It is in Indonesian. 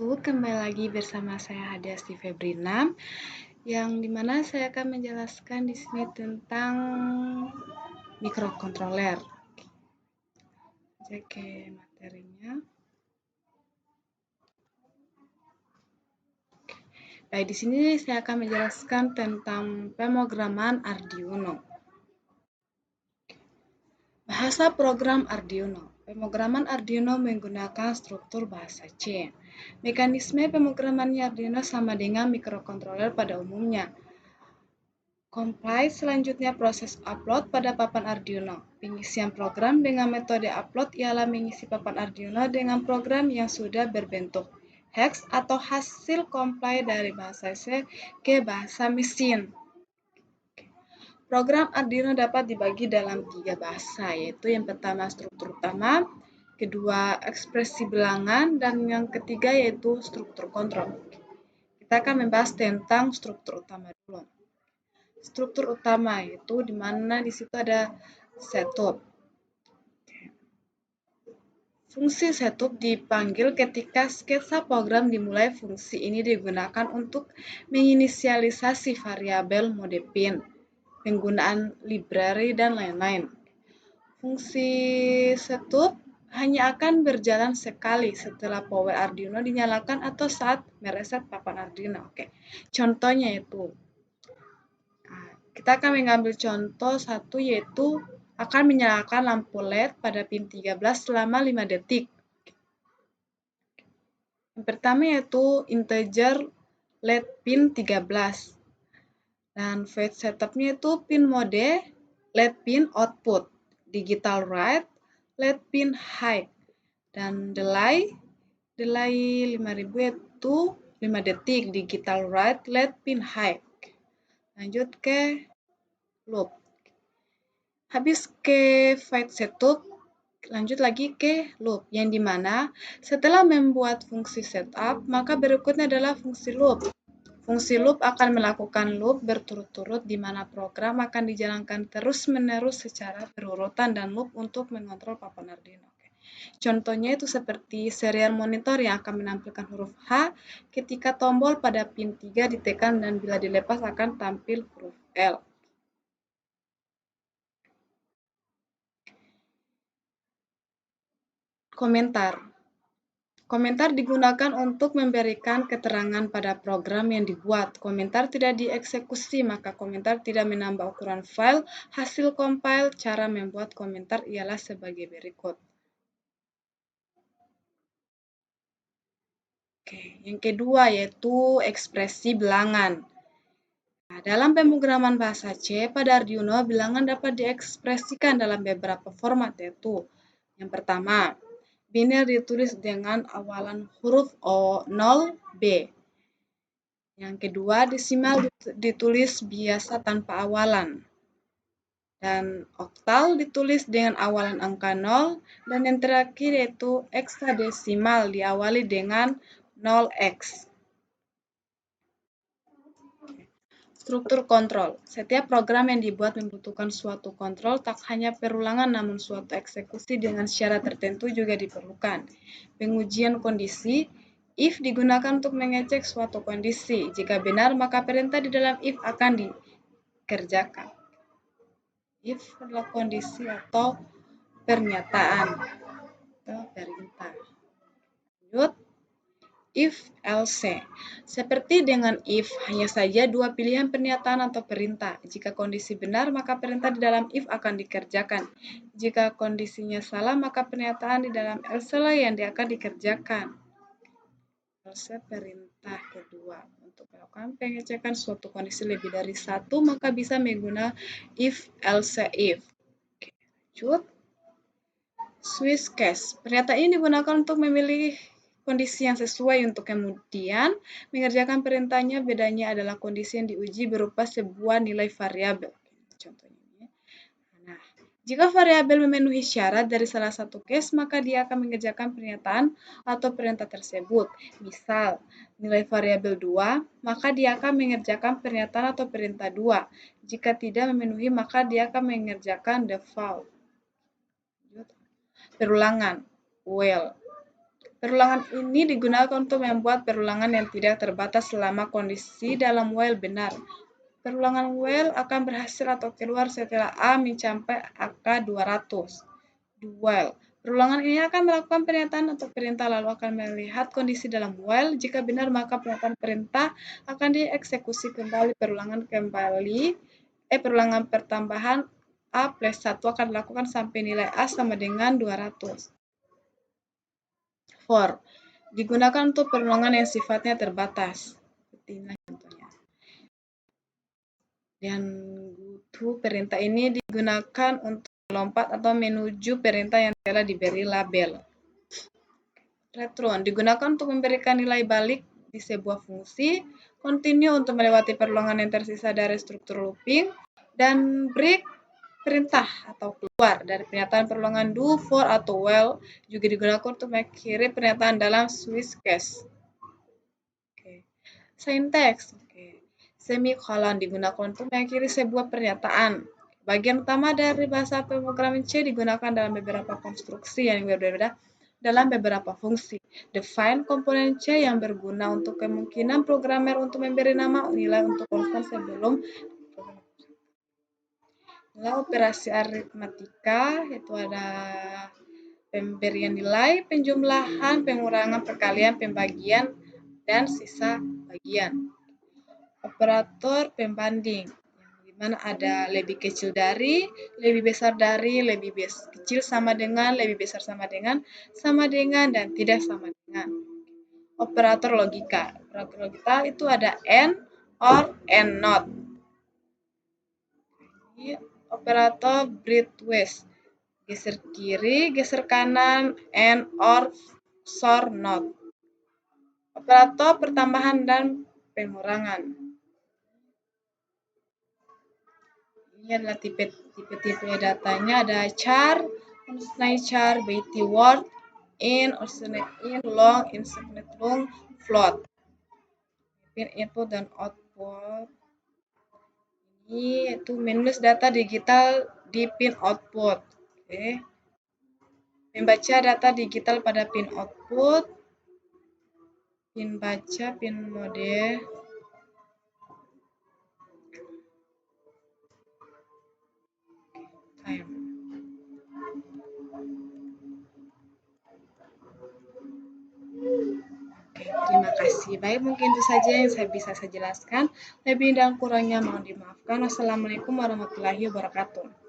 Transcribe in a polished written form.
wabarakatuh. Kembali lagi bersama saya Hadiasti Febrina, yang dimana saya akan menjelaskan di sini tentang mikrokontroler. Cek ke materinya. Baik, di sini saya akan menjelaskan tentang pemrograman Arduino. Bahasa program Arduino. Pemrograman Arduino menggunakan struktur bahasa C. Mekanisme pemrograman Arduino sama dengan mikrokontroler pada umumnya. Compile selanjutnya proses upload pada papan Arduino. Pengisian program dengan metode upload ialah mengisi papan Arduino dengan program yang sudah berbentuk hex atau hasil compile dari bahasa C ke bahasa mesin. Program Arduino dapat dibagi dalam 3 bahasa, yaitu yang pertama struktur utama, kedua ekspresi bilangan, dan yang ketiga yaitu struktur kontrol. Kita akan membahas tentang struktur utama dulu. Struktur utama yaitu di mana di situ ada setup. Fungsi setup dipanggil ketika sketsa program dimulai. Fungsi ini digunakan untuk menginisialisasi variabel mode pin, penggunaan library, dan lain-lain. Fungsi setup hanya akan berjalan sekali setelah power Arduino dinyalakan atau saat mereset papan Arduino. Oke. Contohnya itu, kita akan mengambil contoh satu yaitu akan menyalakan lampu LED pada pin 13 selama 5 detik. Yang pertama yaitu integer LED pin 13. Dan void setupnya itu pin mode, LED pin output, digital write, LED pin high, dan delay 5000 itu 5 detik, digital write, LED pin high. Lanjut ke loop. Habis ke void setup, lanjut lagi ke loop, yang dimana setelah membuat fungsi setup, maka berikutnya adalah fungsi loop. Fungsi loop akan melakukan loop berturut-turut di mana program akan dijalankan terus-menerus secara berurutan dan loop untuk mengontrol papan Arduino. Contohnya itu seperti serial monitor yang akan menampilkan huruf H ketika tombol pada pin 3 ditekan dan bila dilepas akan tampil huruf L. Komentar. Komentar digunakan untuk memberikan keterangan pada program yang dibuat. Komentar tidak dieksekusi, maka komentar tidak menambah ukuran file hasil compile. Cara membuat komentar ialah sebagai berikut. Oke, yang kedua yaitu ekspresi bilangan. Nah, dalam pemrograman bahasa C pada Arduino, bilangan dapat diekspresikan dalam beberapa format, yaitu yang pertama, biner ditulis dengan awalan huruf O, 0, B. Yang kedua, desimal ditulis biasa tanpa awalan. Dan oktal ditulis dengan awalan angka 0. Dan yang terakhir yaitu heksadesimal diawali dengan 0x. Struktur kontrol. Setiap program yang dibuat membutuhkan suatu kontrol, tak hanya perulangan namun suatu eksekusi dengan syarat tertentu juga diperlukan. Pengujian kondisi. If digunakan untuk mengecek suatu kondisi. Jika benar, maka perintah di dalam if akan dikerjakan. If adalah kondisi atau pernyataan atau perintah. Lanjut. If, else. Seperti dengan if, hanya saja dua pilihan pernyataan atau perintah. Jika kondisi benar, maka perintah di dalam if akan dikerjakan. Jika kondisinya salah, maka pernyataan di dalam else lah yang akan dikerjakan. Else perintah kedua. Untuk melakukan pengecekan suatu kondisi lebih dari satu, maka bisa menggunakan if, else, if. Oke, lanjut. Switch case. Pernyataan ini digunakan untuk memilih kondisi yang sesuai untuk kemudian mengerjakan perintahnya. Bedanya adalah kondisi yang diuji berupa sebuah nilai variabel. Contohnya ini. Nah, jika variabel memenuhi syarat dari salah satu case, maka dia akan mengerjakan pernyataan atau perintah tersebut. Misal, nilai variabel 2, maka dia akan mengerjakan pernyataan atau perintah 2. Jika tidak memenuhi, maka dia akan mengerjakan default. Perulangan, while. Perulangan ini digunakan untuk membuat perulangan yang tidak terbatas selama kondisi dalam while benar. Perulangan while akan berhasil atau keluar setelah A mencapai angka 200. While. Perulangan ini akan melakukan pernyataan atau perintah lalu akan melihat kondisi dalam while. Jika benar maka pernyataan perintah akan dieksekusi kembali. Perulangan pertambahan A plus 1 akan dilakukan sampai nilai A sama dengan 200. For. Digunakan untuk perulangan yang sifatnya terbatas. Seperti ini contohnya. Dan perintah ini digunakan untuk melompat atau menuju perintah yang telah diberi label. Return digunakan untuk memberikan nilai balik di sebuah fungsi, continue untuk melewati perulangan yang tersisa dari struktur looping, dan break perintah atau keluar dari pernyataan perulangan do, for, atau while juga digunakan untuk mengakhiri pernyataan dalam switch case. Syntax. Semikolon digunakan untuk mengakhiri sebuah pernyataan. Bagian utama dari bahasa pemrograman C digunakan dalam beberapa konstruksi yang berbeda dalam beberapa fungsi. Define komponen C yang berguna untuk kemungkinan programmer untuk memberi nama nilai untuk konstan sebelum nilai operasi aritmatika, yaitu ada pemberian nilai, penjumlahan, pengurangan, perkalian, pembagian, dan sisa bagian. Operator pembanding, di mana ada lebih kecil dari, lebih besar dari, lebih kecil sama dengan, lebih besar sama dengan, dan tidak sama dengan. Operator logika. Operator logika itu ada and, or, and not. Ini operator breadth-wise. Geser kiri, geser kanan, and, or, so, not. Operator pertambahan dan pengurangan. Ini adalah tipe-tipe datanya, ada char, infinite char, byte word, in, alternate in, long, infinite long, float. Pin input dan output. Ini yaitu menulis data digital di pin output. Membaca data digital pada pin output, pin baca, pin mode. Terima kasih. Baik, mungkin itu saja yang bisa saya jelaskan. Lebih dan kurangnya mohon dimaafkan. Wassalamualaikum warahmatullahi wabarakatuh.